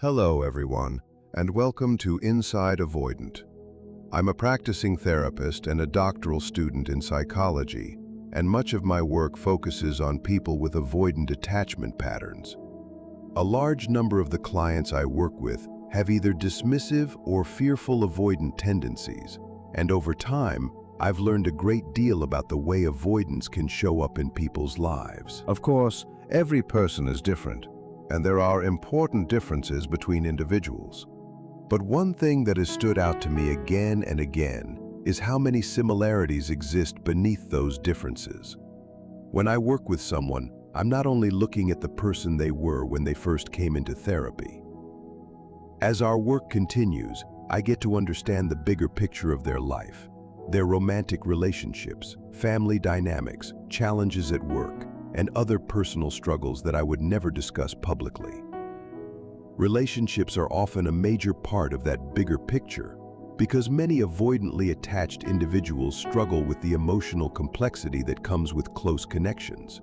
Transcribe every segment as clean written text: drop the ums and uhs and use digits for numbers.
Hello, everyone, and welcome to Inside Avoidant. I'm a practicing therapist and a doctoral student in psychology, and much of my work focuses on people with avoidant attachment patterns. A large number of the clients I work with have either dismissive or fearful avoidant tendencies, and over time, I've learned a great deal about the way avoidance can show up in people's lives. Of course, every person is different, and there are important differences between individuals. But one thing that has stood out to me again and again is how many similarities exist beneath those differences. When I work with someone, I'm not only looking at the person they were when they first came into therapy. As our work continues, I get to understand the bigger picture of their life, their romantic relationships, family dynamics, challenges at work, and other personal struggles that I would never discuss publicly. Relationships are often a major part of that bigger picture because many avoidantly attached individuals struggle with the emotional complexity that comes with close connections.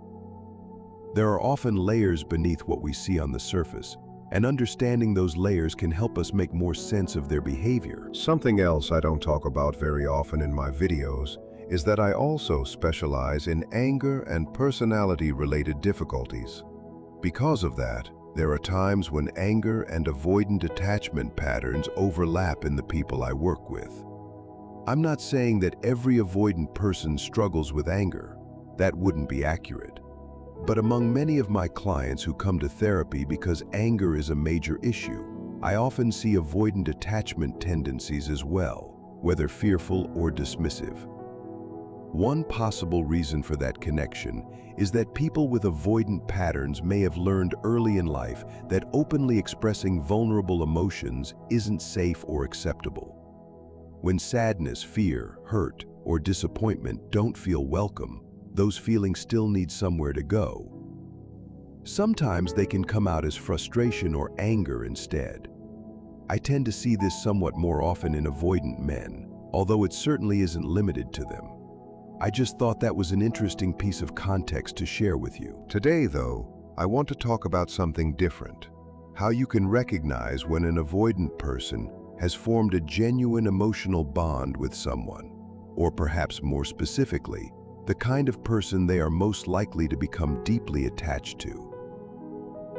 There are often layers beneath what we see on the surface, and understanding those layers can help us make more sense of their behavior. Something else I don't talk about very often in my videos is that I also specialize in anger and personality-related difficulties. Because of that, there are times when anger and avoidant attachment patterns overlap in the people I work with. I'm not saying that every avoidant person struggles with anger. That wouldn't be accurate. But among many of my clients who come to therapy because anger is a major issue, I often see avoidant attachment tendencies as well, whether fearful or dismissive. One possible reason for that connection is that people with avoidant patterns may have learned early in life that openly expressing vulnerable emotions isn't safe or acceptable. When sadness, fear, hurt, or disappointment don't feel welcome, those feelings still need somewhere to go. Sometimes they can come out as frustration or anger instead. I tend to see this somewhat more often in avoidant men, although it certainly isn't limited to them. I just thought that was an interesting piece of context to share with you. Today, though, I want to talk about something different. How you can recognize when an avoidant person has formed a genuine emotional bond with someone, or perhaps more specifically, the kind of person they are most likely to become deeply attached to.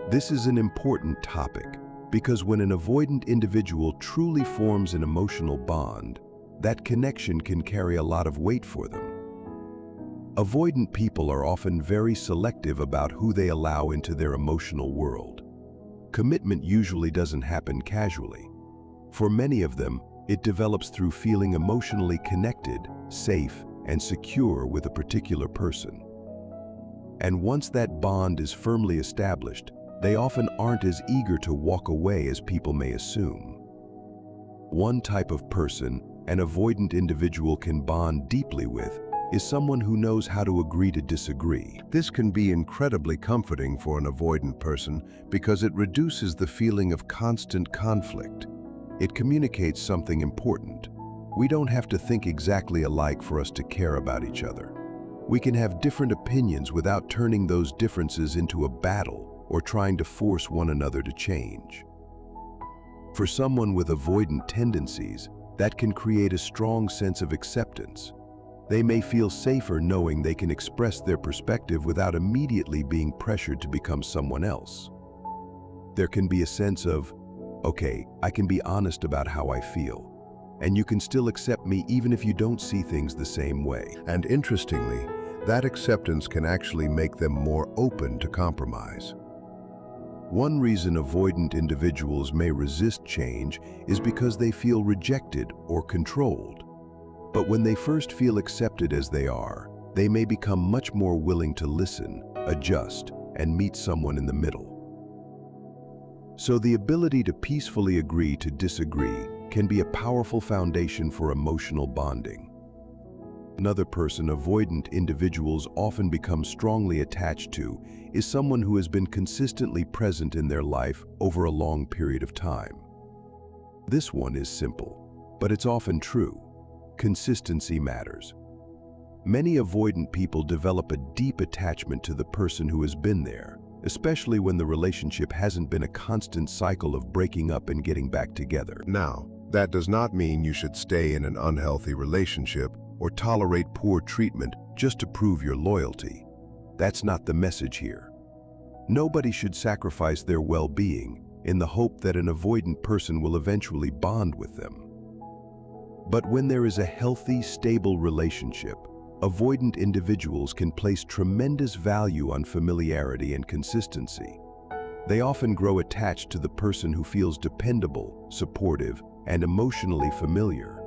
This is an important topic because when an avoidant individual truly forms an emotional bond, that connection can carry a lot of weight for them. Avoidant people are often very selective about who they allow into their emotional world. Commitment usually doesn't happen casually. For many of them, it develops through feeling emotionally connected, safe, and secure with a particular person. And once that bond is firmly established, they often aren't as eager to walk away as people may assume. One type of person an avoidant individual can bond deeply with is someone who knows how to agree to disagree. This can be incredibly comforting for an avoidant person because it reduces the feeling of constant conflict. It communicates something important. We don't have to think exactly alike for us to care about each other. We can have different opinions without turning those differences into a battle or trying to force one another to change. For someone with avoidant tendencies, that can create a strong sense of acceptance. They may feel safer knowing they can express their perspective without immediately being pressured to become someone else. There can be a sense of, okay, I can be honest about how I feel, and you can still accept me even if you don't see things the same way. And interestingly, that acceptance can actually make them more open to compromise. One reason avoidant individuals may resist change is because they feel rejected or controlled. But when they first feel accepted as they are, they may become much more willing to listen, adjust, and meet someone in the middle. So the ability to peacefully agree to disagree can be a powerful foundation for emotional bonding. Another person avoidant individuals often become strongly attached to is someone who has been consistently present in their life over a long period of time. This one is simple, but it's often true. Consistency matters. Many avoidant people develop a deep attachment to the person who has been there, especially when the relationship hasn't been a constant cycle of breaking up and getting back together. Now, that does not mean you should stay in an unhealthy relationship Or tolerate poor treatment just to prove your loyalty. That's not the message here. Nobody should sacrifice their well-being in the hope that an avoidant person will eventually bond with them. But when there is a healthy, stable relationship, avoidant individuals can place tremendous value on familiarity and consistency. They often grow attached to the person who feels dependable, supportive, and emotionally familiar.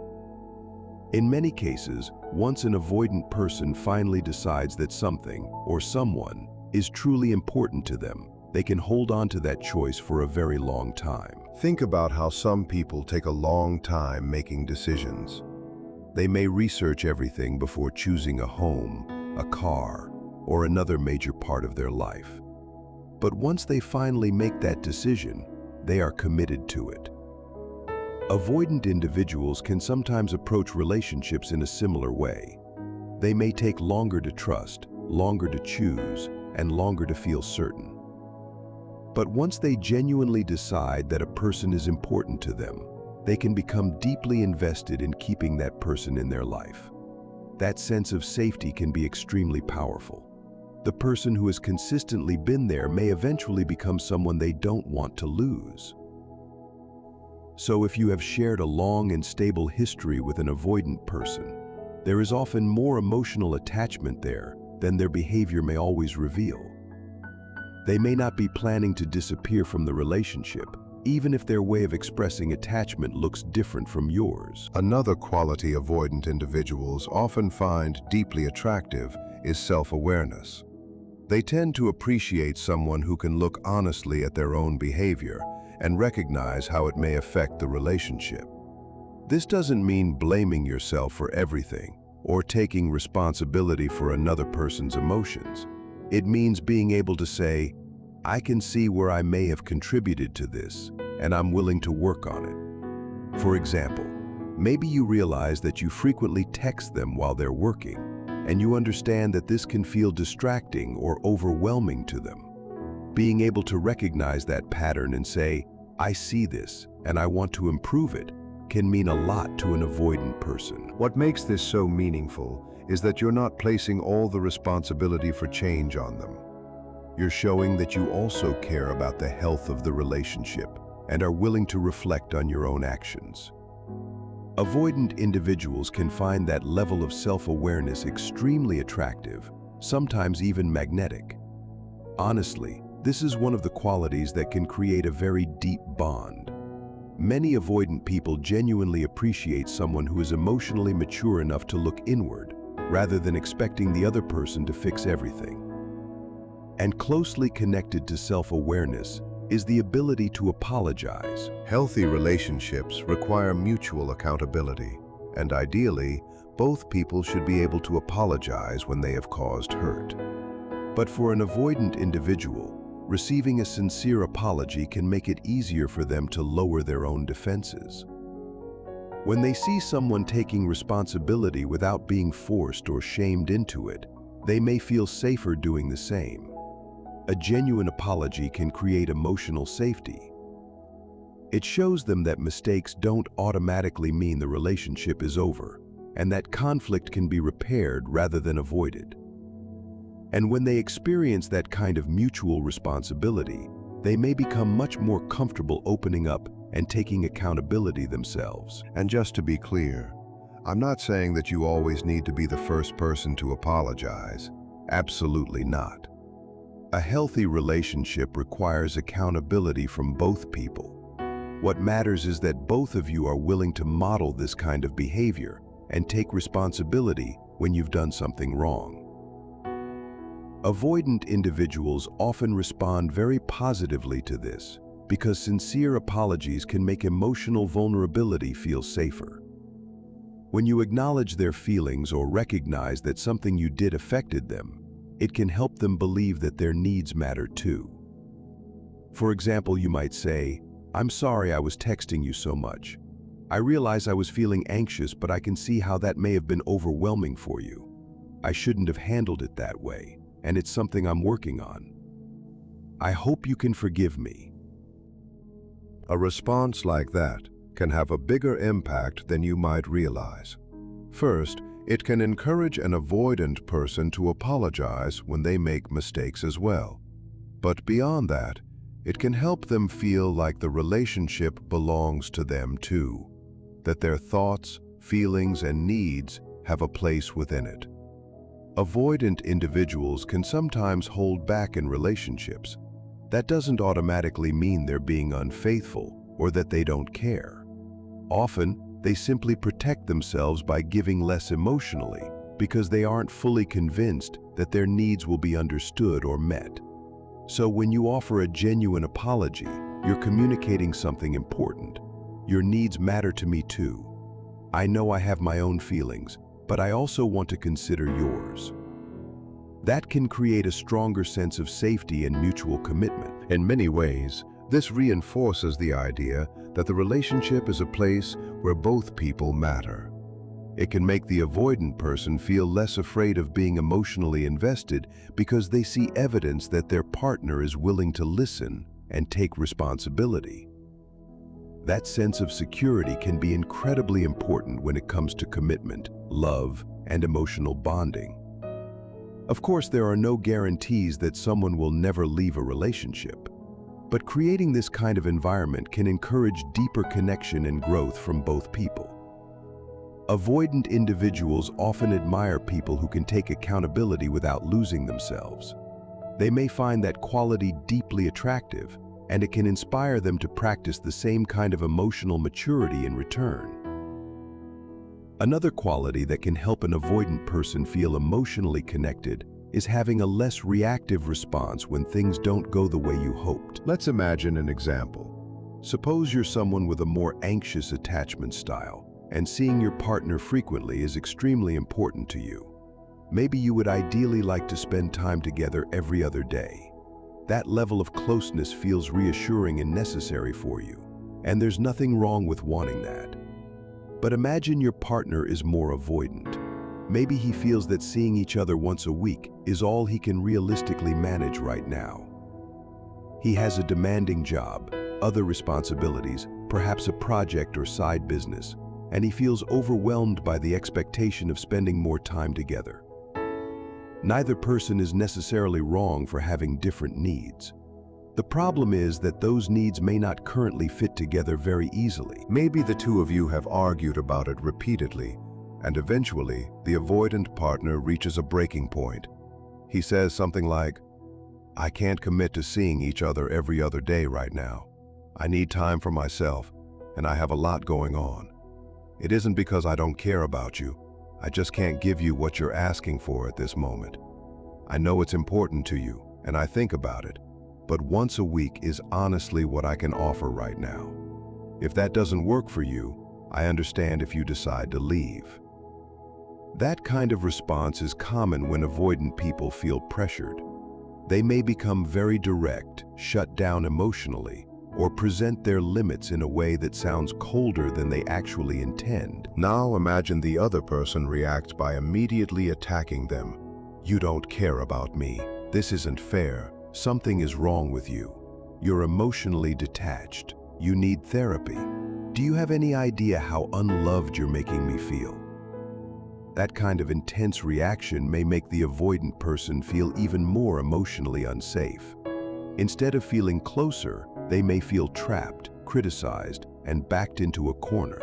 In many cases, once an avoidant person finally decides that something or someone is truly important to them, they can hold on to that choice for a very long time. Think about how some people take a long time making decisions. They may research everything before choosing a home, a car, or another major part of their life. But once they finally make that decision, they are committed to it. Avoidant individuals can sometimes approach relationships in a similar way. They may take longer to trust, longer to choose, and longer to feel certain. But once they genuinely decide that a person is important to them, they can become deeply invested in keeping that person in their life. That sense of safety can be extremely powerful. The person who has consistently been there may eventually become someone they don't want to lose. So if you have shared a long and stable history with an avoidant person, there is often more emotional attachment there than their behavior may always reveal. They may not be planning to disappear from the relationship, even if their way of expressing attachment looks different from yours. Another quality avoidant individuals often find deeply attractive is self-awareness. They tend to appreciate someone who can look honestly at their own behavior and recognize how it may affect the relationship. This doesn't mean blaming yourself for everything or taking responsibility for another person's emotions. It means being able to say, I can see where I may have contributed to this, and I'm willing to work on it. For example, maybe you realize that you frequently text them while they're working, and you understand that this can feel distracting or overwhelming to them. Being able to recognize that pattern and say, I see this and I want to improve it, can mean a lot to an avoidant person. What makes this so meaningful is that you're not placing all the responsibility for change on them. You're showing that you also care about the health of the relationship and are willing to reflect on your own actions. Avoidant individuals can find that level of self-awareness extremely attractive, sometimes even magnetic. Honestly, this is one of the qualities that can create a very deep bond. Many avoidant people genuinely appreciate someone who is emotionally mature enough to look inward, rather than expecting the other person to fix everything. And closely connected to self-awareness is the ability to apologize. Healthy relationships require mutual accountability, and ideally, both people should be able to apologize when they have caused hurt. But for an avoidant individual, receiving a sincere apology can make it easier for them to lower their own defenses. When they see someone taking responsibility without being forced or shamed into it, they may feel safer doing the same. A genuine apology can create emotional safety. It shows them that mistakes don't automatically mean the relationship is over, and that conflict can be repaired rather than avoided. And when they experience that kind of mutual responsibility, they may become much more comfortable opening up and taking accountability themselves. And just to be clear, I'm not saying that you always need to be the first person to apologize. Absolutely not. A healthy relationship requires accountability from both people. What matters is that both of you are willing to model this kind of behavior and take responsibility when you've done something wrong. Avoidant individuals often respond very positively to this because sincere apologies can make emotional vulnerability feel safer. When you acknowledge their feelings or recognize that something you did affected them, it can help them believe that their needs matter too. For example, you might say, I'm sorry I was texting you so much. I realize I was feeling anxious, but I can see how that may have been overwhelming for you. I shouldn't have handled it that way, and it's something I'm working on. I hope you can forgive me. A response like that can have a bigger impact than you might realize. First, it can encourage an avoidant person to apologize when they make mistakes as well. But beyond that, it can help them feel like the relationship belongs to them too, that their thoughts, feelings, and needs have a place within it. Avoidant individuals can sometimes hold back in relationships. That doesn't automatically mean they're being unfaithful or that they don't care. Often, they simply protect themselves by giving less emotionally because they aren't fully convinced that their needs will be understood or met. So when you offer a genuine apology, you're communicating something important. Your needs matter to me too. I know I have my own feelings, but I also want to consider yours. That can create a stronger sense of safety and mutual commitment. In many ways, this reinforces the idea that the relationship is a place where both people matter. It can make the avoidant person feel less afraid of being emotionally invested because they see evidence that their partner is willing to listen and take responsibility. That sense of security can be incredibly important when it comes to commitment, love, and emotional bonding. Of course, there are no guarantees that someone will never leave a relationship, but creating this kind of environment can encourage deeper connection and growth from both people. Avoidant individuals often admire people who can take accountability without losing themselves. They may find that quality deeply attractive, and it can inspire them to practice the same kind of emotional maturity in return. Another quality that can help an avoidant person feel emotionally connected is having a less reactive response when things don't go the way you hoped. Let's imagine an example. Suppose you're someone with a more anxious attachment style, and seeing your partner frequently is extremely important to you. Maybe you would ideally like to spend time together every other day. That level of closeness feels reassuring and necessary for you, and there's nothing wrong with wanting that. But imagine your partner is more avoidant. Maybe he feels that seeing each other once a week is all he can realistically manage right now. He has a demanding job, other responsibilities, perhaps a project or side business, and he feels overwhelmed by the expectation of spending more time together. Neither person is necessarily wrong for having different needs. The problem is that those needs may not currently fit together very easily. Maybe the two of you have argued about it repeatedly, and eventually the avoidant partner reaches a breaking point. He says something like, "I can't commit to seeing each other every other day right now. I need time for myself, and I have a lot going on. It isn't because I don't care about you. I just can't give you what you're asking for at this moment. I know it's important to you, and I think about it, but once a week is honestly what I can offer right now. If that doesn't work for you, I understand if you decide to leave." That kind of response is common when avoidant people feel pressured. They may become very direct, shut down emotionally, or present their limits in a way that sounds colder than they actually intend. Now imagine the other person reacts by immediately attacking them. "You don't care about me. This isn't fair. Something is wrong with you. You're emotionally detached. You need therapy. Do you have any idea how unloved you're making me feel?" That kind of intense reaction may make the avoidant person feel even more emotionally unsafe. Instead of feeling closer, they may feel trapped, criticized, and backed into a corner.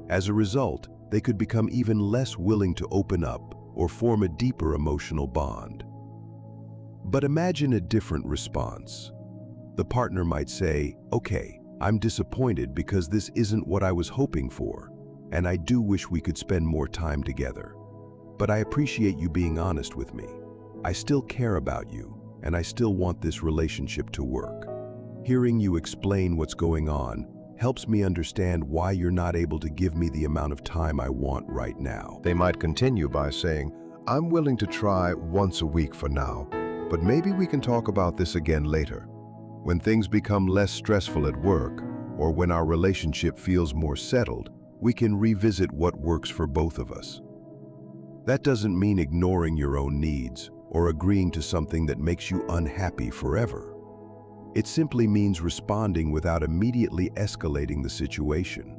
As a result, they could become even less willing to open up or form a deeper emotional bond. But imagine a different response. The partner might say, "Okay, I'm disappointed because this isn't what I was hoping for, and I do wish we could spend more time together. But I appreciate you being honest with me. I still care about you, and I still want this relationship to work. Hearing you explain what's going on helps me understand why you're not able to give me the amount of time I want right now." They might continue by saying, "I'm willing to try once a week for now, but maybe we can talk about this again later. When things become less stressful at work, or when our relationship feels more settled, we can revisit what works for both of us." That doesn't mean ignoring your own needs or agreeing to something that makes you unhappy forever. It simply means responding without immediately escalating the situation.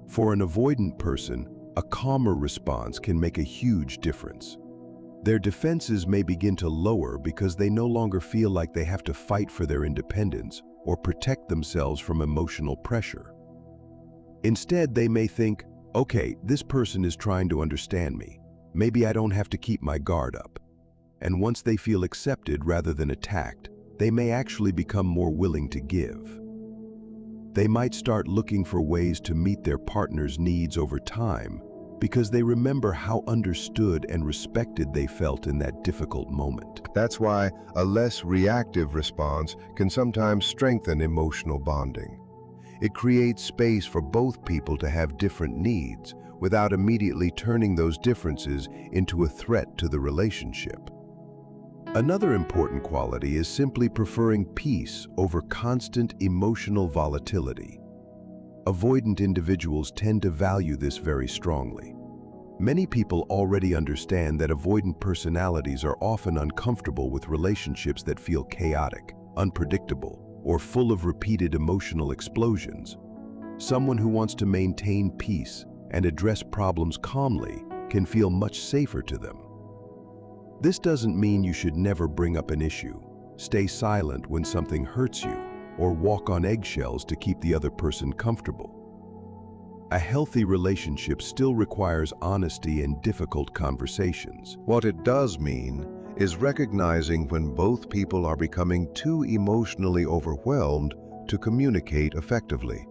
For an avoidant person, a calmer response can make a huge difference. Their defenses may begin to lower because they no longer feel like they have to fight for their independence or protect themselves from emotional pressure. Instead, they may think, okay, this person is trying to understand me. Maybe I don't have to keep my guard up. And once they feel accepted rather than attacked, they may actually become more willing to give. They might start looking for ways to meet their partner's needs over time because they remember how understood and respected they felt in that difficult moment. That's why a less reactive response can sometimes strengthen emotional bonding. It creates space for both people to have different needs without immediately turning those differences into a threat to the relationship. Another important quality is simply preferring peace over constant emotional volatility. Avoidant individuals tend to value this very strongly. Many people already understand that avoidant personalities are often uncomfortable with relationships that feel chaotic, unpredictable, or full of repeated emotional explosions. Someone who wants to maintain peace and address problems calmly can feel much safer to them. This doesn't mean you should never bring up an issue, stay silent when something hurts you, or walk on eggshells to keep the other person comfortable. A healthy relationship still requires honesty and difficult conversations. What it does mean is recognizing when both people are becoming too emotionally overwhelmed to communicate effectively.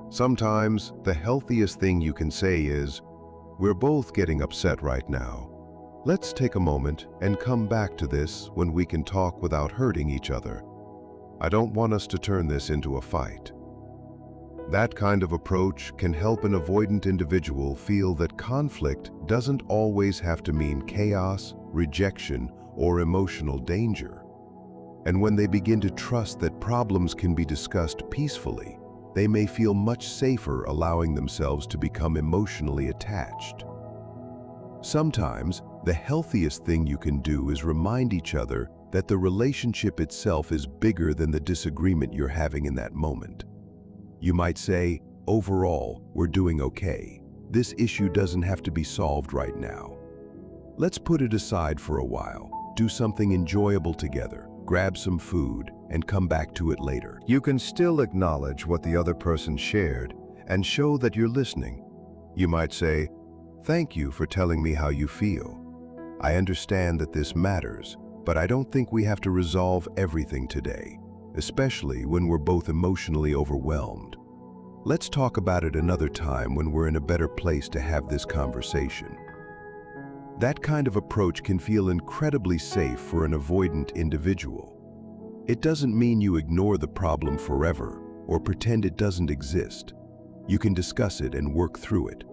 Sometimes the healthiest thing you can say is, "We're both getting upset right now. Let's take a moment and come back to this when we can talk without hurting each other. I don't want us to turn this into a fight." That kind of approach can help an avoidant individual feel that conflict doesn't always have to mean chaos, rejection, or emotional danger. And when they begin to trust that problems can be discussed peacefully, they may feel much safer allowing themselves to become emotionally attached. Sometimes, the healthiest thing you can do is remind each other that the relationship itself is bigger than the disagreement you're having in that moment. You might say, "Overall, we're doing okay. This issue doesn't have to be solved right now. Let's put it aside for a while, do something enjoyable together, grab some food, and come back to it later." You can still acknowledge what the other person shared and show that you're listening. You might say, "Thank you for telling me how you feel. I understand that this matters, but I don't think we have to resolve everything today, especially when we're both emotionally overwhelmed. Let's talk about it another time when we're in a better place to have this conversation." That kind of approach can feel incredibly safe for an avoidant individual. It doesn't mean you ignore the problem forever or pretend it doesn't exist. You can discuss it and work through it.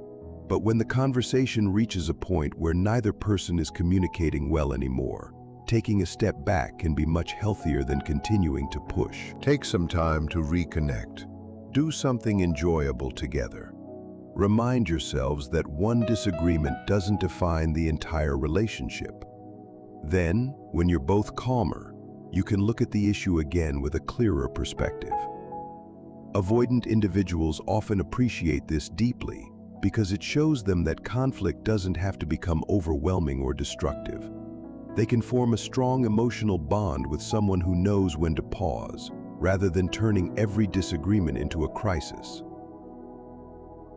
But when the conversation reaches a point where neither person is communicating well anymore, taking a step back can be much healthier than continuing to push. Take some time to reconnect. Do something enjoyable together. Remind yourselves that one disagreement doesn't define the entire relationship. Then, when you're both calmer, you can look at the issue again with a clearer perspective. Avoidant individuals often appreciate this deeply because it shows them that conflict doesn't have to become overwhelming or destructive. They can form a strong emotional bond with someone who knows when to pause, rather than turning every disagreement into a crisis.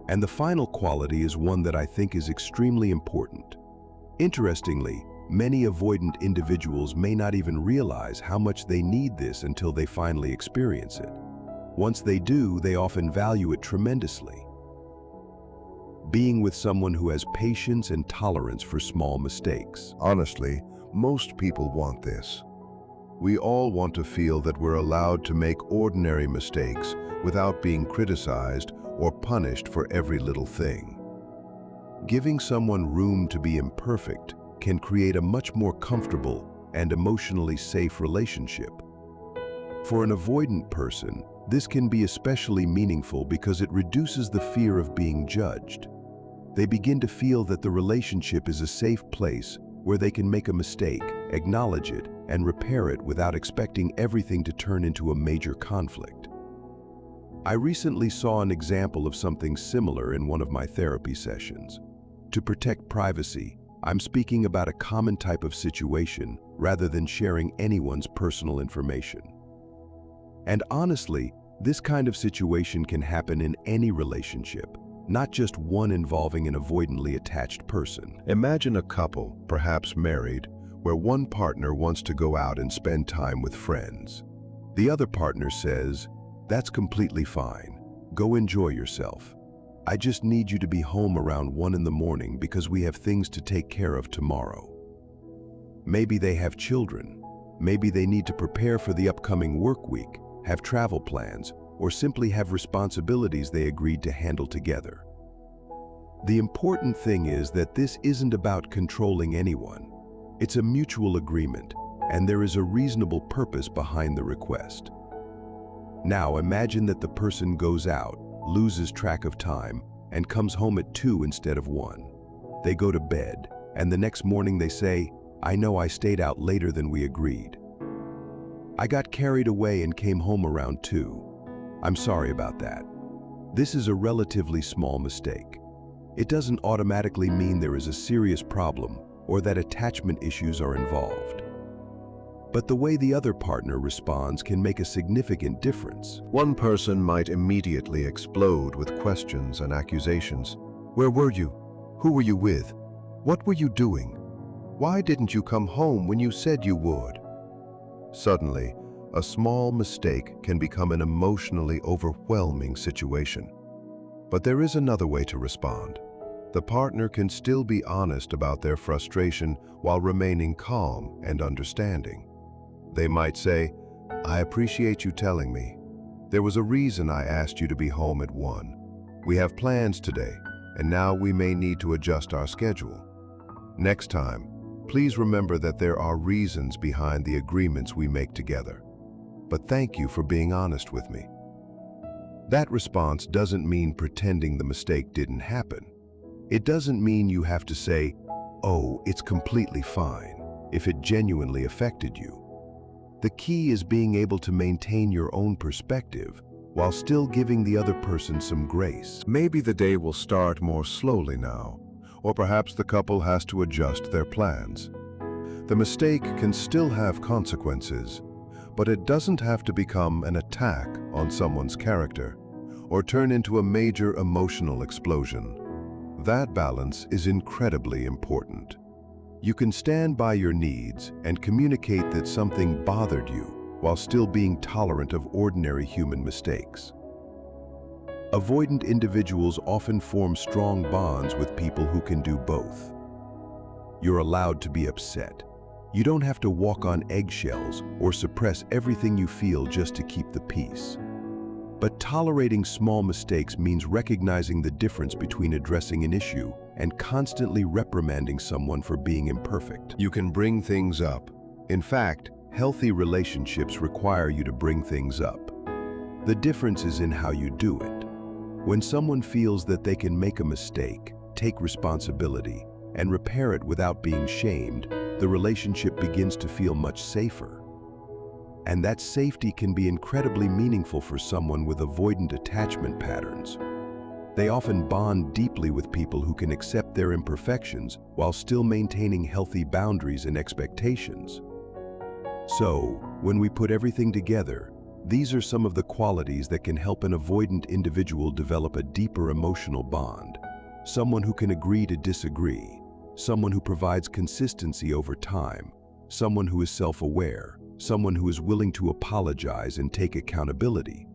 And the final quality is one that I think is extremely important. Interestingly, many avoidant individuals may not even realize how much they need this until they finally experience it. Once they do, they often value it tremendously. Being with someone who has patience and tolerance for small mistakes. Honestly, most people want this. We all want to feel that we're allowed to make ordinary mistakes without being criticized or punished for every little thing. Giving someone room to be imperfect can create a much more comfortable and emotionally safe relationship. For an avoidant person, this can be especially meaningful because it reduces the fear of being judged. They begin to feel that the relationship is a safe place where they can make a mistake, acknowledge it, and repair it without expecting everything to turn into a major conflict. I recently saw an example of something similar in one of my therapy sessions. To protect privacy, I'm speaking about a common type of situation rather than sharing anyone's personal information. And honestly, this kind of situation can happen in any relationship, not just one involving an avoidantly attached person. Imagine a couple, perhaps married, where one partner wants to go out and spend time with friends. The other partner says, "That's completely fine. Go enjoy yourself. I just need you to be home around 1 in the morning because we have things to take care of tomorrow." Maybe they have children. Maybe they need to prepare for the upcoming work week, have travel plans, or simply have responsibilities they agreed to handle together. The important thing is that this isn't about controlling anyone. It's a mutual agreement, and there is a reasonable purpose behind the request. Now imagine that the person goes out, loses track of time, and comes home at 2 instead of 1. They go to bed, and the next morning they say, "I know I stayed out later than we agreed. I got carried away and came home around 2. I'm sorry about that." This is a relatively small mistake. It doesn't automatically mean there is a serious problem or that attachment issues are involved. But the way the other partner responds can make a significant difference. One person might immediately explode with questions and accusations. Where were you? Who were you with? What were you doing? Why didn't you come home when you said you would? Suddenly, a small mistake can become an emotionally overwhelming situation. But there is another way to respond. The partner can still be honest about their frustration while remaining calm and understanding. They might say, "I appreciate you telling me. There was a reason I asked you to be home at 1. We have plans today, and now we may need to adjust our schedule. Next time, please remember that there are reasons behind the agreements we make together. But thank you for being honest with me." That response doesn't mean pretending the mistake didn't happen. It doesn't mean you have to say, "Oh, it's completely fine," if it genuinely affected you. The key is being able to maintain your own perspective while still giving the other person some grace. Maybe the day will start more slowly now, or perhaps the couple has to adjust their plans. The mistake can still have consequences, but it doesn't have to become an attack on someone's character or turn into a major emotional explosion. That balance is incredibly important. You can stand by your needs and communicate that something bothered you while still being tolerant of ordinary human mistakes. Avoidant individuals often form strong bonds with people who can do both. You're allowed to be upset. You don't have to walk on eggshells or suppress everything you feel just to keep the peace. But tolerating small mistakes means recognizing the difference between addressing an issue and constantly reprimanding someone for being imperfect. You can bring things up. In fact, healthy relationships require you to bring things up. The difference is in how you do it. When someone feels that they can make a mistake, take responsibility, and repair it without being shamed, the relationship begins to feel much safer. And that safety can be incredibly meaningful for someone with avoidant attachment patterns. They often bond deeply with people who can accept their imperfections while still maintaining healthy boundaries and expectations. So, when we put everything together, these are some of the qualities that can help an avoidant individual develop a deeper emotional bond. Someone who can agree to disagree, someone who provides consistency over time, someone who is self-aware, someone who is willing to apologize and take accountability,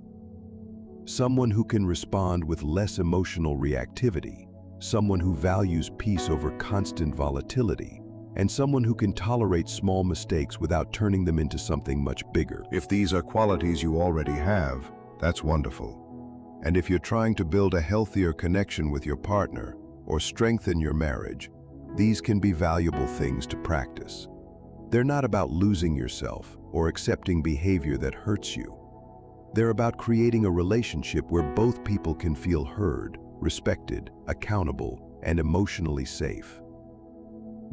someone who can respond with less emotional reactivity, someone who values peace over constant volatility, and someone who can tolerate small mistakes without turning them into something much bigger. If these are qualities you already have, that's wonderful. And if you're trying to build a healthier connection with your partner or strengthen your marriage, these can be valuable things to practice. They're not about losing yourself or accepting behavior that hurts you. They're about creating a relationship where both people can feel heard, respected, accountable, and emotionally safe.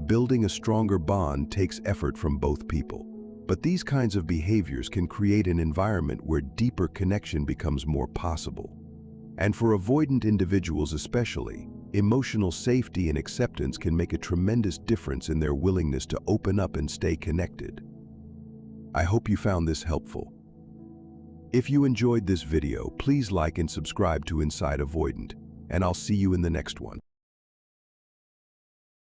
Building a stronger bond takes effort from both people. But these kinds of behaviors can create an environment where deeper connection becomes more possible. And for avoidant individuals especially, emotional safety and acceptance can make a tremendous difference in their willingness to open up and stay connected. I hope you found this helpful. If you enjoyed this video, please like and subscribe to Inside Avoidant, and I'll see you in the next one.